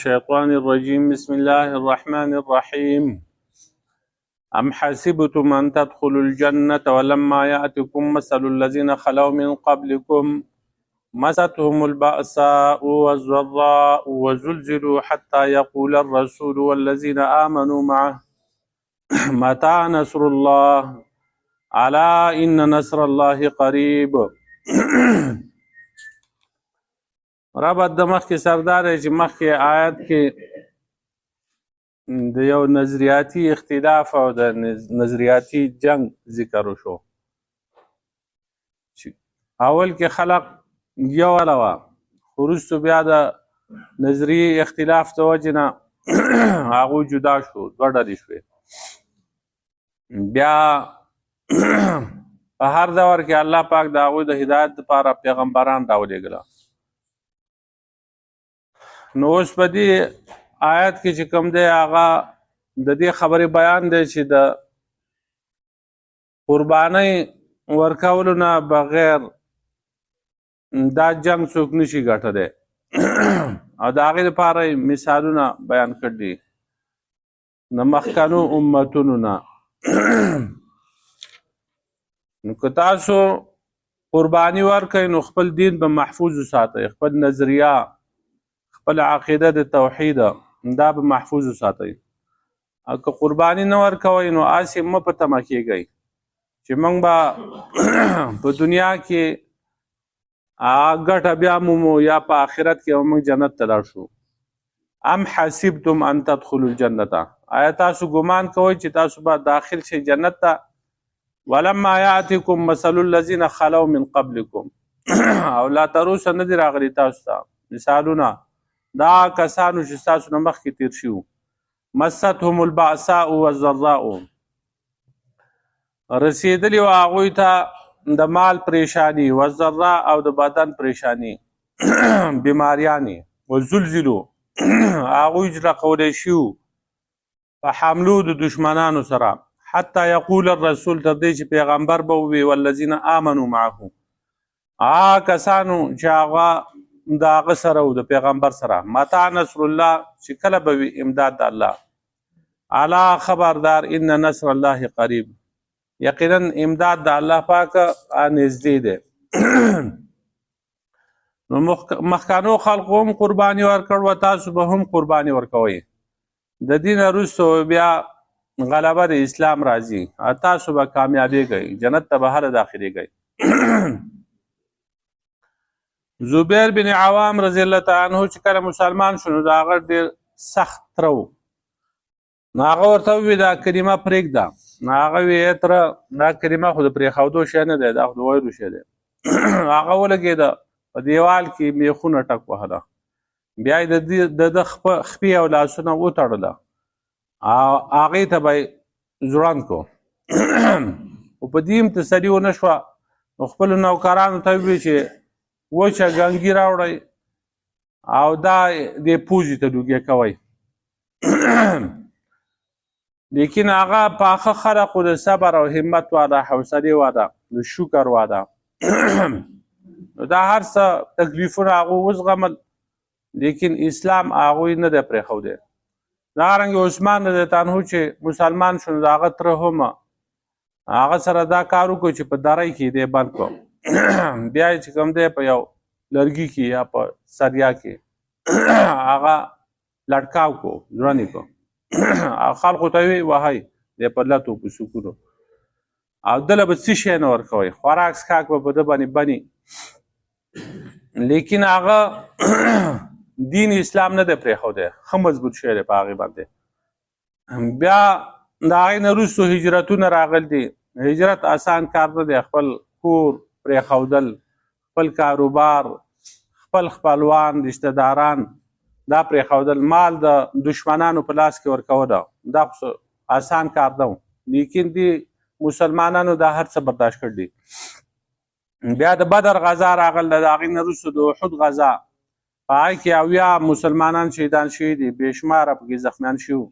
الشيطان الرجيم بسم الله الرحمن الرحيم أم حسبتم أن تدخلوا الجنة ولما يأتكم مثل الذين خلوا من قبلكم مستهم البأساء والضراء وزلزلوا حتى يقول الرسول والذين آمنوا معه متى نصر الله ألا إن نصر الله قريب. ربط د مخکې سردار چې مخکې آیت کې د یو نظریاتي اختلاف او د نظریاتي جنگ ذکر وشو. اول کې خلق یو علاوه وروسته بیا د نظریې اختلاف د وجې نه هغوی جدا شو، دوه ډلې شوې. بیا په هر دور کې الله پاک د هغوی د هدایت لپاره پیغمبران راولېږله. نو اوس په دې آیت کې چې کوم دی هغه د دې خبرې بیان دی چې د قربانۍ ورکولو نه بغیر دا جنگ څوک نشي ګټلی او د هغې لپاره مثالونه بیان کړي دي د مخکنو امتونو نه. نو که تاسو قرباني ورکئ نو خپل دین به محفوظ وساتئ، خپل نظریه خپل عقیده د توحید دا به محفوظ وساتئ. او که قرباني نه ورکوئ نو هسې مه په تمه کېږئ چې موږ به په دنیا کې ګټه بیا مومو یا په آخرت کې به موږ جنت ته لاړ شو. ام حسبتم ان تدخلوا الجنة، آیا تاسو ګمان کوئ چې تاسو به داخل شئ جنت ته؟ ولما یأتکم مثل الذین خلوا من قبلکم، او لا تر اوسه نه دي راغلي تاسو ته مثالونه دا کسانو چې ستاسو نه مخکې تیر شوي. مستهم البأساء والضراء، رسېدلي وه هغوی ته د مال پریشانی، والضراء او د بدن پریشانی بیماریانې، وزلزلو هغوی جلقولی شوي په حملو د دشمنانو سره، حتی یقول الرسول تر دې چې پیغمبر به ووي والذین آمنوا معه، هغه کسانو چې هغه د هغه سره و د پیغمبر سره، متى نصر الله چې کله به وي امداد د الله، الا خبردار ان نصر الله قریب، یقینا امداد د الله پاک نږدې دی. نو مخکانو خلقو هم قرباني ورکړ و تاسو به هم قرباني ورکوئ. د دین وروسته بیا غلبه د اسلام راځي، تاسو به کامیابېږئ، جنت ته به هله داخلېږئ. زبیر بن عوام رضی الله تعالی عنه چې کله مسلمان شو نو د هغه ډېر سخت تره و. نو هغه ورته وویل دا کلمه پرېږده. نو هغه ویې تره دا کلمه خو د پرېښودو شی نه دی، دا خو د ویلو شی دی. هغه ولګېده په دیوال کې میخونه ټک وهله، بیا یې د ده خپې او لاسونه وتړله او هغې ته به یې ځوړند کړو. خو په دې هم تسلي ونه شوه نو خپلو نوکرانو ته وویل چې وچه ګنګي راوړئ او دا دې پوزې ته لوګې کوئ. لیکن هغه پاخه خلق و د صبر او همت واده، حوصلې واده، د شکر واده. نو دا هر څه تکلیفونه هغوی وزغمل، لیکن اسلام هغوی نه دی پرېښودی. دارنګه عثمان رضی الله عنه چې مسلمان شو د هغه تره هم هغه سره دا کار وکړو چې په درۍ کې دی بند کړو. بیا یې چې کوم دی په یو لرګي کې یا په سریا کې هغه لټکاو کړو، ځوړند یې کړو او خلقو ته یې وهئ دی په لتو په سکونو او دله به څه شی نه ورکوئ، خوراک څښاک به په ده باندې بني. لیکن هغه دین اسلام نه دی پرېښودی، ښه مضبوط شوی دی په هغې باندې. بیا د هغې نه وروستو هجرتونه راغلي دي. هجرت اسان کار نه دی، خپل کور پرېښودل، خپل کاروبار، خپل خپلوان، رشته داران دا پرېښودل، مال د دشمنانو په لاس کې ورکوله، دا خو اسان کار نه و. لیکن دې مسلمانانو دا هر څه برداشت کړي دي. بیا د بدر غزا راغله، د هغې نه وروستو د احد غزا، په هغې کې 80 مسلمانان شهیدان شوي دي، بې شماره پکې زخمیان شوي.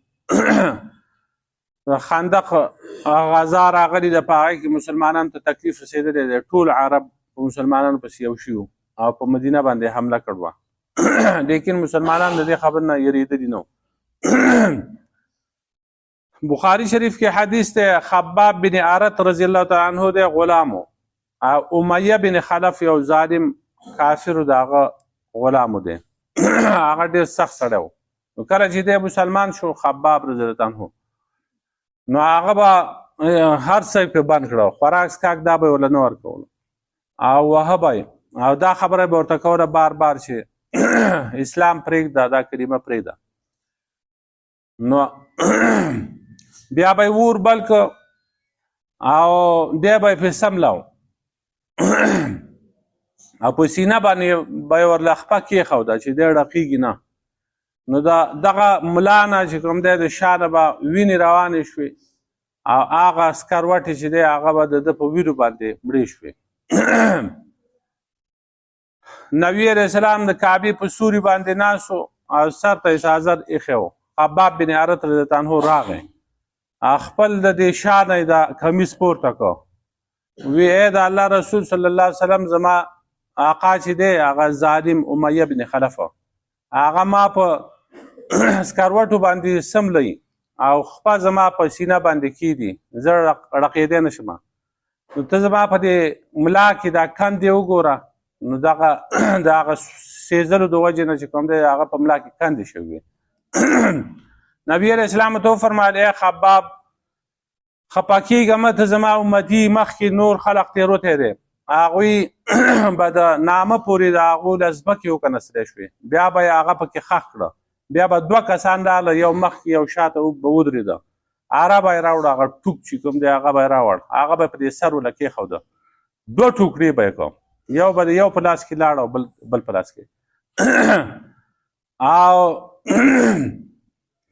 خندق غزا راغلې ده، په هغې کې مسلمانانو ته تکلیف رسېدلی دی، ټول عرب په مسلمانانو پسې یو شوي او په مدینه باندې حمله کړې وه. لیکن مسلمانان د دې خبر نه یریدلی نو. بخاری شریف کې حدیث ته خباب بن عارت رضی الله تعالی عنہ د غلامو امیہ بن خلف یو ظالم کافر دغه غلامو دی هغه ډیر سخت سره و. نو کله چې د مسلمان شو خباب رضی الله عنه نو هغه به هر څه په بند کړو، خوراک سکاک دا به ول نه ورکول او وهبای او دا خبره به ورته کوله بار بار چې اسلام پرېږده، دا کلمه پرېږده. نو بیا به یې اور بل که او دی به یې پرې سملاو او په سینه باندې به یې ورله خپه کېښوده چې دی ړقېږي نه. نو دغه ملا نه چې کوم دی د شا نه به وینې روانې شوې او هغه سکروټې چې دی هغه به د ده په وینو باندې مړې شوې. نبي علیه السلام د کعبې په سوري باندې ناست و او سر ته یې څادر ایښی و. خباب بن عارت رضی الله عنه راغی، خپل د دې شا نه یې د کمیس پورته کړ، وی ای د الله رسول صلی الله علیه وسلم زما آقا چې دی هغه ظالم امیه بن خلف هغه ما په سکروټو باندې سملی او خپه زما په سینه باندې کیدي، زه ړقېدی نه شم. نو ته زما په دې ملا کې دا کندې وګوره. نو دغه د هغه سېزلو د وجې نه چې کوم دی هغه په ملا کې کندې شوي. نبي علیه السلام ته وفرمایل ای خباب خپه کېږه مه، ته زما امتي مخکې نور خلق تېروتی دی، هغوی به د نامه پورې د هغو له ځمکې وکنستلی شوې، بیا به یې هغه پکې ښخ کړه، بیا به دوه کسان راغله، یو مخکې یو شاته به ودرېده، اره به یې راوړه، هغه ټوک چې کوم دی هغه به یې راوړ، هغه به یې په دې سر ورله کېښوده، دوه ټوکرې به یې کړم، یو به د یو په لاس کې لاړ او بل په لاس کې. او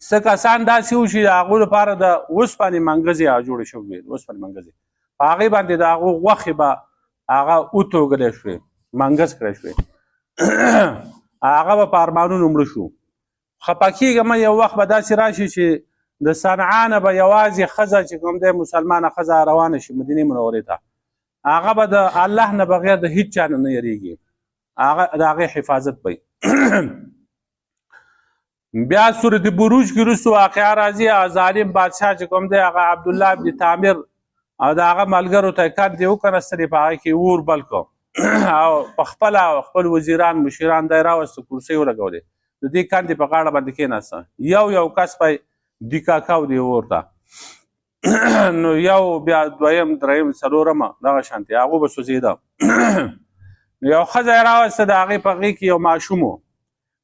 څه کسان داسې و چې د هغو لپاره د اوسپنې منګزې جوړې شوې وې، اوسپنې منګزې په هغې باندې د هغو غوښې به هغه وتوږلی شوې، منګز کړی شوې، هغه به په ارمانونو مړه شو. خپه کېږه مه، یو وخت به داسې راشي چې د صنعا نه به یوازې ښځه چې کوم دی مسلمانه ښځه روانه شي مدینې منورې ته، هغه به د الله نه بغیر د هیڅ چا نه یریږي، هغه د هغې حفاظت به بیا سورت بروج کې وروسته واقعه راځي. ظالم بادشاه چې کوم دی هغه عبدالله بن تامر او د هغه ملګرو ته یې کندې وکنستلې، په هغې کې اور بل کړ او په خپله خپل وزیران مشیران دی راوسته، کرسۍ ولګولې، د دې کندې په غاړه باندې کېناسته، یو کس به یې دیکاکاو دی اور ته نو یو بیا دویم دریم څلورمه دغه شانتې هغو به سوځېده. نو یو ښځه یې راوسته، د هغې په غېږ کې یو ماشوم و،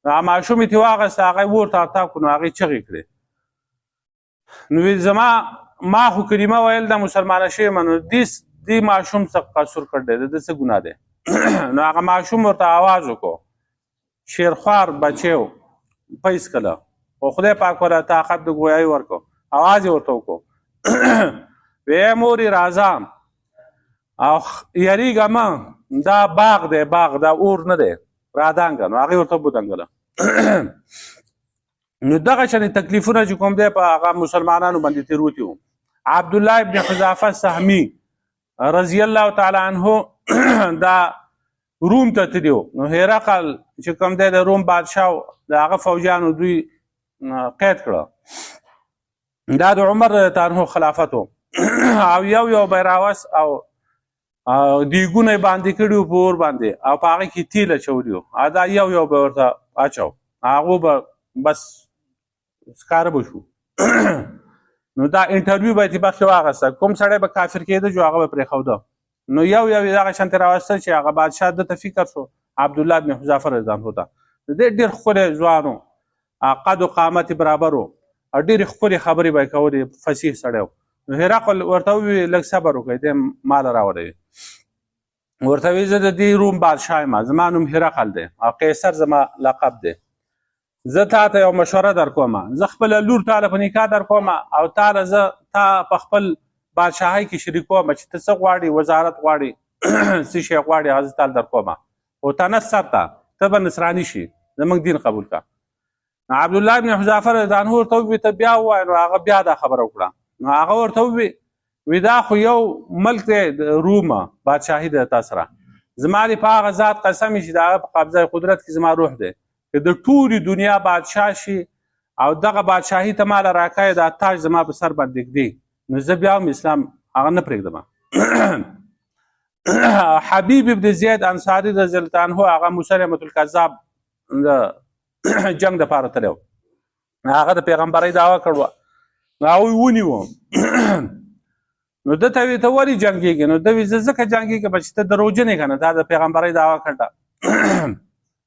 هغه ماشوم یې ترې واخېسته، هغه یې اور ته ورتاو کړو، نو هغې چغې کړې. نو ما خو کلمه ویل ده مسلمانه شوې یم، نو دې ماشوم څه قصور کړی دی، د ده څه ګناه دی؟ نو هغه ماشوم ورته آواز وکړو، شیرخوار بچی و پیس کله، خو خدای پاک ورته طاقت د ګویایي ورکړو، آواز یې ورته وکړو وی مورې راځه او یریږه مه، دا باغ دی، باغ دا اور نه دی، رادانګه. نو هغې ورته وبودنګله. نو دغه شانې تکلیفونه چې کوم دی په هغه مسلمانانو باندې تېروتي وو. عبدالله ابن حذافه سهمي رضی الله تعالی عنه دا روم ته تللی و. نو هرقل چې کوم دی د روم بادشاه د هغه فوجیانو دوی قید کړه، دا د عمر رضی الله عنه خلافت و او یو به یې راوست او دیګونه یې باندې کړي وو په اور باندې او په هغې کې تیل اچولي وو، دا یو به ورته اچو، هغو به بس ښکاره به شو. نو دا انټرویو به یې مخکې واخیسته، کوم سړی به کافر کېده جو هغه به پرېښوده. نو یو یې دغه شانتې راوسته چې هغه بادشاه ده ته فکر شو عبدالله بن حذافه رضی الله عنه ته، د دې ډېر ښکلی ځوان و، قد و قامت یې برابر و او ډېرې ښکلې خبرې به یې کولې، فصیح سړی و. نو هرقل ورته وویل لږ صبر وکړئ، دی ماله راوړئ، ورته وایي زه د دې روم بادشاه یم، زما نوم هرقل دی او قیصر زما لقب دی، زه تا ته یو مشوره در کومه، زه خپله لور تاله په نکاح در کومه او تاله زه تا په خپل بادشاهۍ کې شریکومه چې ته څه غواړې، وزارت غواړې، څه شی غواړې، هغه زه تاله در کومه، خو ته نصر ته ته به نصراني شي، زموږ دین قبول کړه. عبدالله بن حذافه رضی الله عنه ورته وویل ته بیا ووایه. نو هغه بیا دا خبره وکړه. نو هغه ورته وویل دا خو یو ملک دی د رومه بادشاهي ده تا سره، زما دې په هغه ذات قسم چې د هغه په قبضه قدرت کې زما روح دی، که د ټولې دنیا بادشاه شي او دغه بادشاهي ته ماله راکایې دا تاج زما په سر باندې ږدي نو زه بیا هم اسلام هغه نه پرېږدم. حبیب ابن زید انصاري رضی الله عنه هغه مسلمة الکذاب د جنگ دپاره تللی و، هغه د پیغمبرۍ دعوه کړې وه، هغوی ونیوه. نو ده ته وی ته ولې جنګېږې؟ نو ده وی زه ځکه جنګېږم چې ته دروغجن یې که نه، دا د پیغمبرۍ دعوه کړه.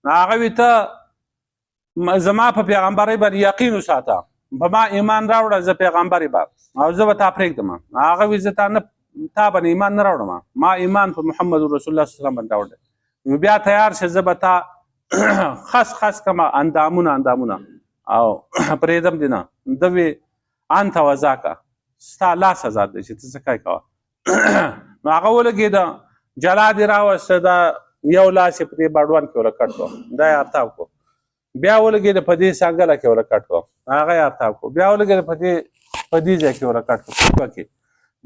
هغه وی ته زما په پیغمبرۍ باندې یقین وساته، په ما ایمان راوړه، زه پیغمبر یم او زه به تا پرېږدم. هغه وی زه تا باندې ایمان نه راوړم، ما ایمان په محمد رسول الله صلی الله علیه وسلم باندې راوړی. نو بیا تیار شه، زه به تا خس کړم اندامونه او پرېږدم دې نه. ده وی انت وذاک، ستا لاس آزاد دی چې ته څه کوې کوه. نو هغه ولګېده، جلا دې راوسته، دا یو لاس یې په دې باډوان کې وله کټ کړو، دا یې ارتاو کړو. بیا ولګېده په دې سنګله کې وله کټ کړو، هغه یې ارتاو کړو. بیا ولګېده په دې ځای کې وله کټ کړو کې.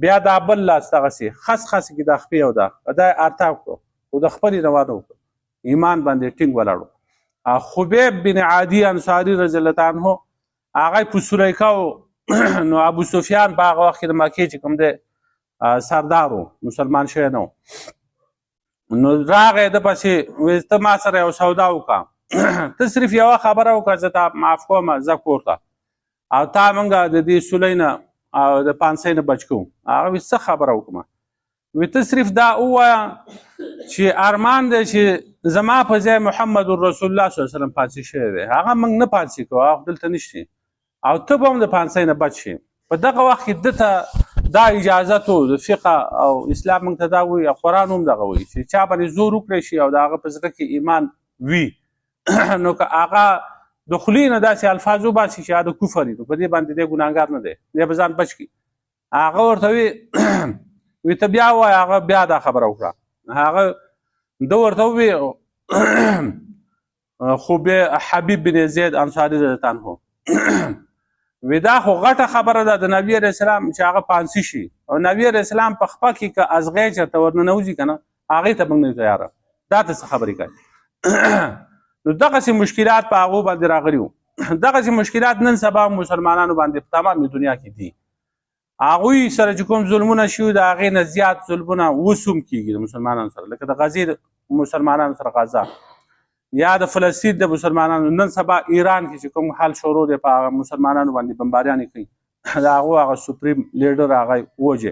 بیا دا بل لاس دغسې خس کې دا خپې او دا یې ارتاو کړو، خو د خپلې نه واده وکړو، ایمان باندې ټینګ ولاړو. خبیب بن عادي انصاري رضی الله عنه هغه په سلیکا نو ابو سفیان په هغه وخت کې د مکې چې کوم دی سردار و، مسلمان شوی نه و. نو راغی د پسې وایي ته ما سره یو سودا وکړه، ته صرف یوه خبره وکړه، زه تا معاف کوم، ځه کور ته او تا موږ د دې سولۍ نه او د پانسۍ نه بچ کوو. هغه وایي څه خبره وکړم؟ وایي ته صرف دا ووایه چې ارمان دی چې زما په ځای محمد رسول الله صلی الله علیه وسلم پانسي شوی دی، هغه موږ نه پانسي کوو، هغه دلته نشته او ته به هم د پانسۍ نه بچ شي. په دغه وخت کې ده ته دا اجازت و د فقه او اسلام موږ ته دا وایي، او قرآن هم دغه وایي چې چا باندې زور وکړی شي او د هغه په زړه کې ایمان وي نو که هغه د خولې نه داسې الفاظ وباسي چې د کفر وي، نو په دې باندې دی ګناهګار نه دی، دی به ځان بچ کړي. هغه ورته وي ته بیا ووایه. هغه بیا دا خبره وکړه، هغه ده ورته ووایي خو حبیب بن زید انصاري رضی الله عنه وی دا خو غټه خبره ده د نبی علیه السلام چې هغه پانسي شي، او نبی علیه السلام په خپه کې که ازغی چېرته ورننوځي که نه، هغې ته موږ نه تیاره، دا ته څه خبرې کوي. نو دغسې مشکلات په هغو باندې راغلي وو. دغسې مشکلات نن سبا مسلمانانو باندې په تمامې دنیا کې دي. هغوی سره چې کوم ظلمونه شوي د هغې نه زیات ظلمونه اوس هم کېږي د مسلمانانو سره، لکه د غزې مسلمانانو سره غزه، یا د فلسطین د مسلمانانو. نن سبا ایران کې چې کوم حال شروع دی په هغه مسلمانانو باندې بمباریانې کوي، د هغو هغه سپریم لیډر هغه ووجې.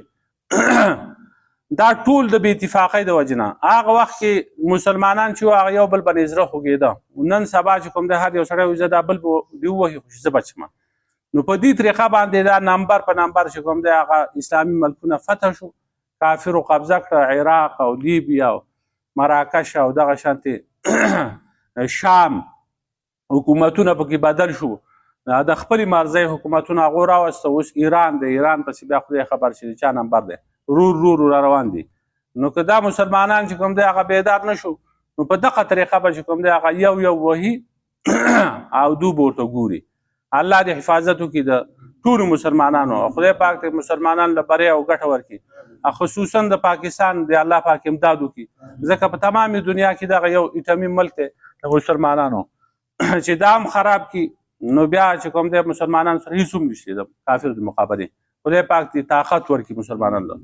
دا ټول د بې اتفاقۍ د وجې نه. هغه وخت کې مسلمانان چې وو هغه یو بل باندې زړه خوږېده. نن سبا چې کوم دی هر یو سړی وایي زه دا بل به دې ووهي خو چې زه بچ شم. نو په دې طریقه باندې دا نمبر په نمبر چې کوم دی هغه اسلامي ملکونه فتح شو، کافرو قبضه کړه، عراق او لیبیا او مراکش او دغه شانتې شام حکومتونه پکې بدل شو، د خپلې مرضۍ حکومتونه هغو راوسته. اوس ایران دی، ایران پسې بیا خدای خبر چې د چا نمبر دی، رور را روان دي. نو که دا مسلمانان چې کوم دی هغه بیدار نه شو، نو په دغه طریقه به چې کوم دی هغه یو وهي او دو به ورته ګوري. الله دې حفاظت وکړي د ټولو مسلمانانو، او خدای پاک دې مسلمانانو له بری او ګټه ورکړي، خصوصا د پاکستان د الله پاک امداد وکړي، ځکه په تمامې دنیا کې دغه یو ایټمي ملک دی د مسلمانانو چې دا هم خراب کړي، نو بیا چې کوم دی مسلمانانو سره هېڅ هم نشته د کافر د مقابلې. خدای پاک دې طاقت ورکړي مسلمانانو له.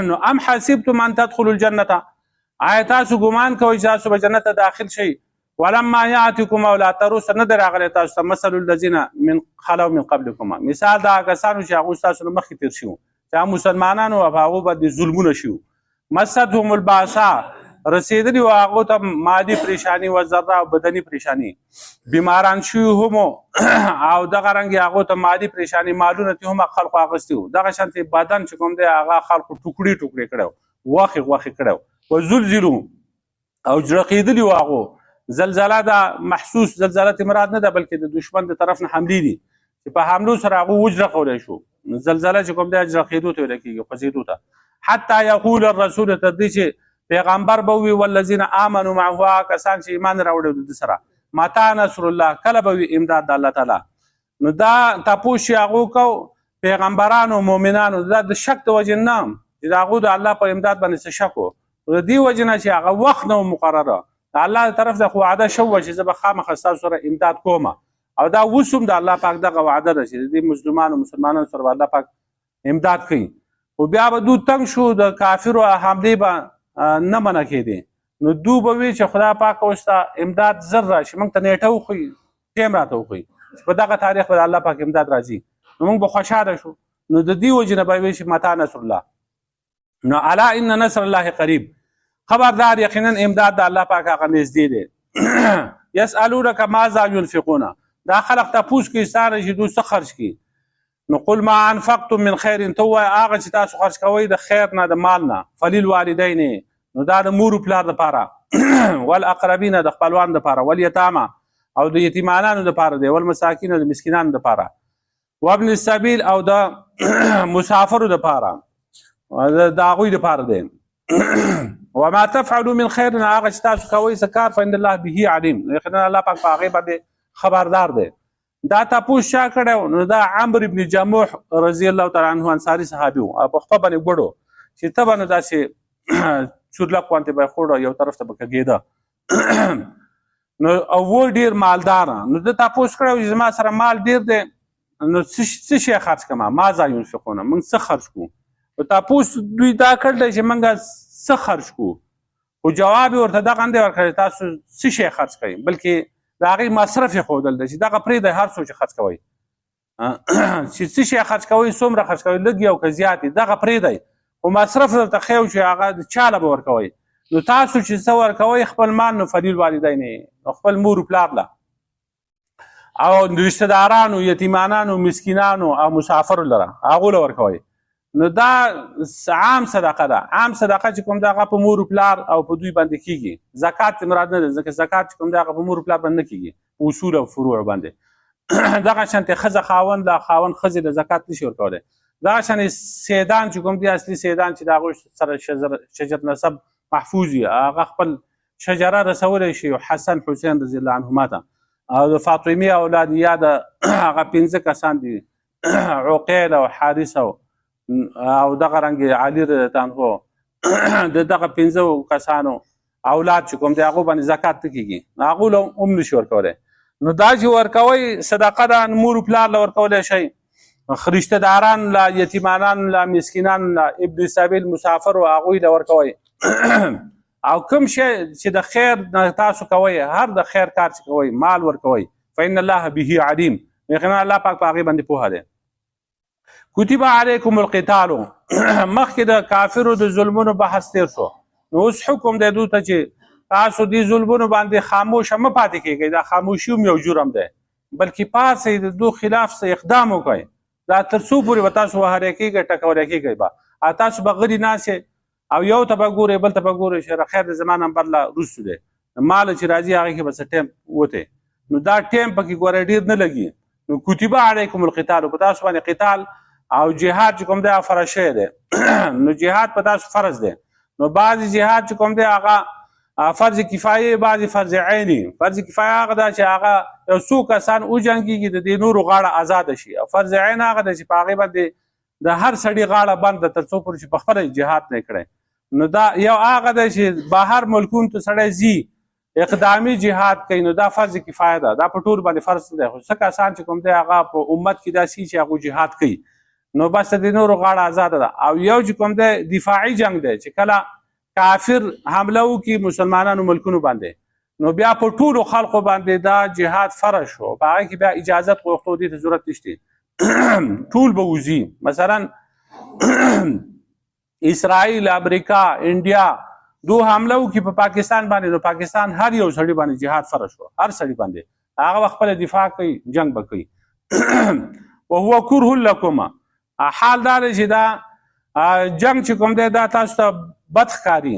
نو ام حسبتم ان تدخلوا الجنة، آیا تاسو ګمان کوئ چې تاسو به جنت ته داخل شئ؟ ولما یاتکم او لا تروس نه در راغلی تاسو ته مثل الذین من خلو من قبلکم، مثال دا کسانو چې هغوی ستاسو نه مخکې تېر شوي، چې مسلمانانو او په هغو باندې ظلمونه شوي. مستهم الباسا، رسېدلي وو هغو ته مادي پریشاني و ضره او بدني پریشاني، بیماران شوي هم او دغه رنګې هغو ته مادي پریشاني، مالونه ترې هم خلکو اخیستي وو. دغه شانتې بدن چې کوم دی هغه خلکو ټوکړي کړی وو، غوښې کړی وو. وزلزلو او جرقېدلي وو هغو. زلزله دا محسوس زلزله مراد نه ده، بلکې د دشمن د طرف نه حملې دي چې په حملو سره هغو وجرقولی شو. زلزله چې کوم دی جرقېدو ته ویل کېږي، خوځېدو ته. حتی یقول الرسول، تر دې چې پیغمبر به ووي والذین آمنوا معه، کسان چې ایمان راوړی د ده سره، متا نصر الله، کله به وي امداد د الله تعالی. نو دا تپوس چې هغو کو پیغمبرانو مؤمنانو، دا د شک د وجې نه چې د هغو د الله په امداد باندې څه شک و، د دې وجې نه چې هغه وخت نه و مقرره، الله طرف د وعده شو چې زه به خامخا ستاسو سره امداد کوم او دا اوس هم د الله پاک دغه وعده ده چې د مظلومانو مسلمانانو سره الله پاک امداد کوي. خو بیا به دوی تنګ شو د کافرو حملې به نه منع کېدې نو دوی به وي چې خدای پاک اوس ته امداد زر راشي موږ ته نیټه وښیي ټیم راته وښیي چې په دغه تاریخ به د الله پاک امداد راځي نو موږ به خوشحاله شو. نو د دې وجې نه به وایي چې متى نصر الله نو الا ان نصر الله قریب خبردار یقینا امداد د الله پاک هغه نږدې دی. یسألونک ماذا ينفقون دا خلق تپوس کوي ستانه چې دوی څه خرج کړي نو قل ما انفقتم من خیر ته وایه هغه چې تاسو خرج کوئ د خیر نه د مال نه فللوالدین نو دا د مور و پلار دپاره والاقربین د خپلوان دپاره والیتامه او د یتیمانانو دپاره دی والمساکین د مسکینانو دپاره وابن السبیل او د مسافرو دپاره د هغوی دپاره دی. وما تفعلوا من خیر هغه چې تاسو کوئ څه کار فإن الله به علیم یقینا الله پاک په هغې باندې خبردار دی. دا تپوس چا کړی نو دا عمرو بن جموح رضی الله تعالی عنه انصاري صحابي و په خپه باندې ګوډو چې ته به نو داسې چورلک غوندې به یې خوړه یو طرف ته به کږېده نو او و ډېر مالداره نو ده تپوس کړی چې زما سره مال ډېر دی نو څه شی خرج کړم ماذا ينفقون موږ څه خرج کړو تپوس دوی دا کړلی چې موږ څه خرج کړو خو جواب یې ورته دغه ورکړی تاسو څه شی خرج کوئ بلکې د هغې مصرف یې ښودل دی چې دغه پرېږدئ هر څو چې خرج کوئ چې څه شی خرج کوئ څومره خرج کوئ لږ یو که زیات دغه پرېږدئ خو مصرف درته ښیو چې هغه چا له به ورکوئ نو تاسو چې څه ورکوئ خپل مال نو فلیلوالدین نو خپل مور و پلار له او رشته دارانو یتیمانانو مسکینانو او مسافرو لره هغو له ورکوئ نو دا عام صدقه ده. عام صدقه چې کوم دغه په مور و پلار او په دوی باندې کیږي زکات مراد نه ده ځکه زکات چې کوم دغه په مور و پلار باندې نه کیږي اصول او فروع باندې دغه شانتې ښځه خاوند له خاوند ښځې د زکات نشي ورکولی. دغه شانې سیدان چې کوم دي اصلي سیدان چې د هغوی سره شجر نسب محفوظ وي هغه خپل شجره رسولی شي حسن حسین رضی الله عنهما ته او د فاطمې اولاد یا د هغه 15 کسان دي عقیل او حارث او دغه رنګ علي رضی الله عنه د دغه 15 کسانو اولاد چې کوم دی هغو باندې زکات نه کېږي هغو له هم نشي ورکولی. نو دا چې ورکوئ صدقه ده مور و پلار له ورکولی شئ رشته داران له یتیمانان له مسکینان له ابن سبیل مسافر و هغوی له ورکوئ او کوم شی چې د خیر تاسو کوئ هر د خیر کار چې کوئ مال ورکوئ فإن الله به علیم یقینا الله پاک په هغې باندې پوهه دی. کتب علیکم القتال مخکې د کافرو د ظلمونو بحث تیر شو نو اوس حکم دی دوی ته چې تاسو دې ظلمونو باندې خاموشه مه پاتې کېږئ دا خاموشي هم یو جرم دی بلکې پاسئ د دوی خلاف څه اقدام وکړئ دا تر څو پورې به تاسو وهلی کېږئ ټکولی کېږئ به تاسو به غلي ناستئ او یو ته به ګورئ بل ته به ګورئ چې خیر د زما نمبر له وروستو دی مال چې راځي هغې کې به څه ټایم وتی نو دا ټایم پکې ګوره ډېر نه لګي نو کتبه علیکم القتال په تاسو باندې قتال او جهاد چې کوم دی فرض شوی دی نو جهاد په تاسو فرض دی نو بعضې جهاد چې کوم دی هغه فرض کفایي بعضې فرض عیني فرض کفایي هغه ده چې هغه یو څو کسان وجنګېږي د دې نورو غاړه ازاده شي او فرض عین هغه ده چې په هغې باندې د هر سړي غاړه بنده تر څو پورې چې په خپله جهاد نه کړی نو دا یو هغه ده چې بهر ملکونو ته سړی ځي اقدامي جهاد کوي نو دا فرض کفایه ده دا په ټول باندې فرض نه دی خو څه کسان چې کوم دی هغه په امت کې داسې چې هغوی جهاد کوي نو بس د نورو غاړه آزاده ده او یو چې کوم دی دفاعي جنگ دی چې کله کافر حمله وکړي مسلمانانو ملکونو باندې نو بیا په ټولو خلقو باندې دا جهاد فرض شو په هغې کې بیا اجازت غوښتو دې ته ضرورت نشته ټول به وځي مثلا اسرائیل امریکا انډیا دو حمله وکړي په پاکستان باندې نو پاکستان هر یو سړي باندې جهاد فرض شو هر سړي باندې هغه خپله دفاع کوي جنگ به کوي وهو کره لکم حال دا دی چې دا جنگ چې کوم دی دا تاسو ته بد ښکاري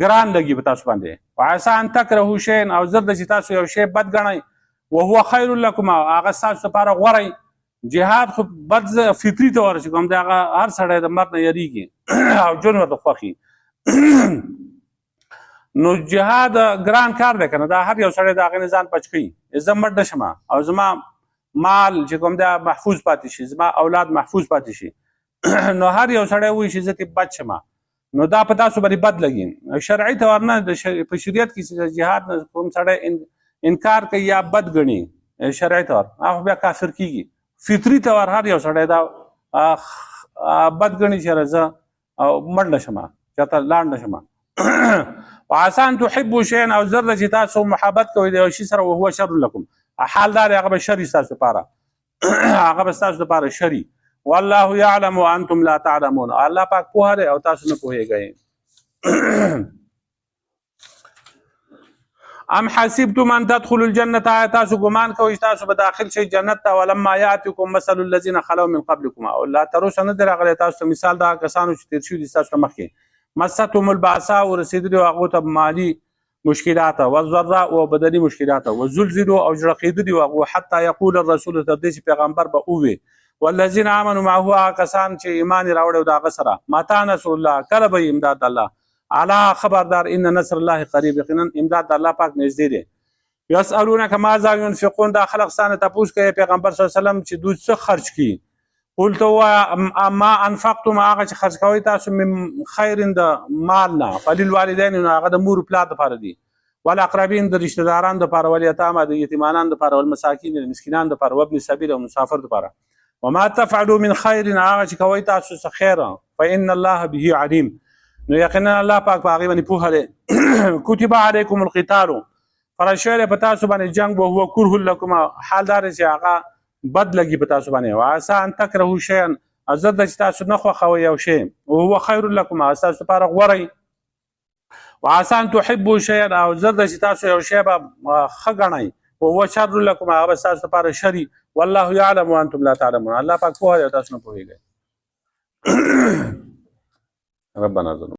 ګران لګي په تاسو باندې وعسى ان تکرهوا شیئا او زر ده چې تاسو یو شی بد ګڼئ وهو خیر لکم هغه ستاسو لپاره غوره جهاد خو بد فطري طور چې کوم دی هغه هر سړی د مرګ نه یریږي او ژوند ورته خوښي نو جهاد ګران کار دی که نه دا هر یو سړی د هغې نه ځان بچ کوي زه مړ نه شم او زما مال چې کوم دی محفوظ پاتې شي زما اولاد محفوظ پاتې شي نو هر یو سړی وایي چې زه ترې بچ شم نو دا په تاسو باندې بد لګي. شرعي تور نه په شریعت کې چې جهاد نه کوم سړی انکار کوي یا بد ګڼي شرعي تور هغه بیا کافر کیږي. فطري تور هر یو سړی دا بد ګڼي چې راځه او مړ نشم چاته لاړ نشم. وعسان تحبوا شيئا او زر چې تاسو محبت کوئ د یو شي سره وهو شر لكم حال دا هغه به شر ستاسو لپاره هغه به ستاسو لپاره شر. والله يعلم وانتم لا تعلمون. الله پاک پوهه دی او تاسو نه پوهیږئ. ام حسبتم ان تدخلوا الجنه تاسو ګمان کوئ تاسو به داخل شئ جنت ته ولما ياتكم مثل الذين خلوا من قبلكم او لا تروس نه درغله تاسو مثال دا کسانو چې تیر شوي دي تاسو مخکې مستهم البعثاء ورسیدلي هغو ته مالي مشکلات والضراء وبدني مشکلات وزلزلوا او جړقېدلي هغو حتى يقول الرسول تر دې چې پیغمبر به ووي والذين امنوا معه کسان چې ایمان راوړی د هغه سره متى نصر الله کله به امداد الله الا خبردار ان نصر الله قریب یقینا امداد الله پاک نږدې دی. یسالونک ماذا ينفقون دا خلق ستانه تپوس کوي پیغمبر صلی الله علیه وسلم چې دوی څه خرج کړي. قلت ما انفقتم هغه چې خرج کوئ تاسو من خیر د مال نه فللوالدین نو هغه د مور پلار دپاره دي والاقربین د رشته دارانو دپاره والیتامه د یتیمانانو دپاره والمساکین د مسکینانو دپاره وابن السبیل او مسافر دپاره. وما تفعلوا من خیر هغه چې کوئ تاسو څه خیر فان الله به علیم نو یقینا الله پاک په هغې باندې پوهه دی. کتب علیکم القتال فرض شوی دی په تاسو باندې جنګ وهو کرح لکم حال دا دی چې هغه بد لګي په تاسو باندې. وعسى ان تکرهوا شیئا ازر د چې تاسو نه خوښوئ یو شی وهو خیر لکم ستاسو لپاره غوره. وعسى ان تحبوا شیئا او زر د چې تاسو یو شی به ښه ګڼئ وهو شر لکم هغه به ستاسو لپاره شري. والله یعلم وانتم لا تعلمون. الله پاک پوهه دی او تاسو نه پوهیږئ. ربنا ظلم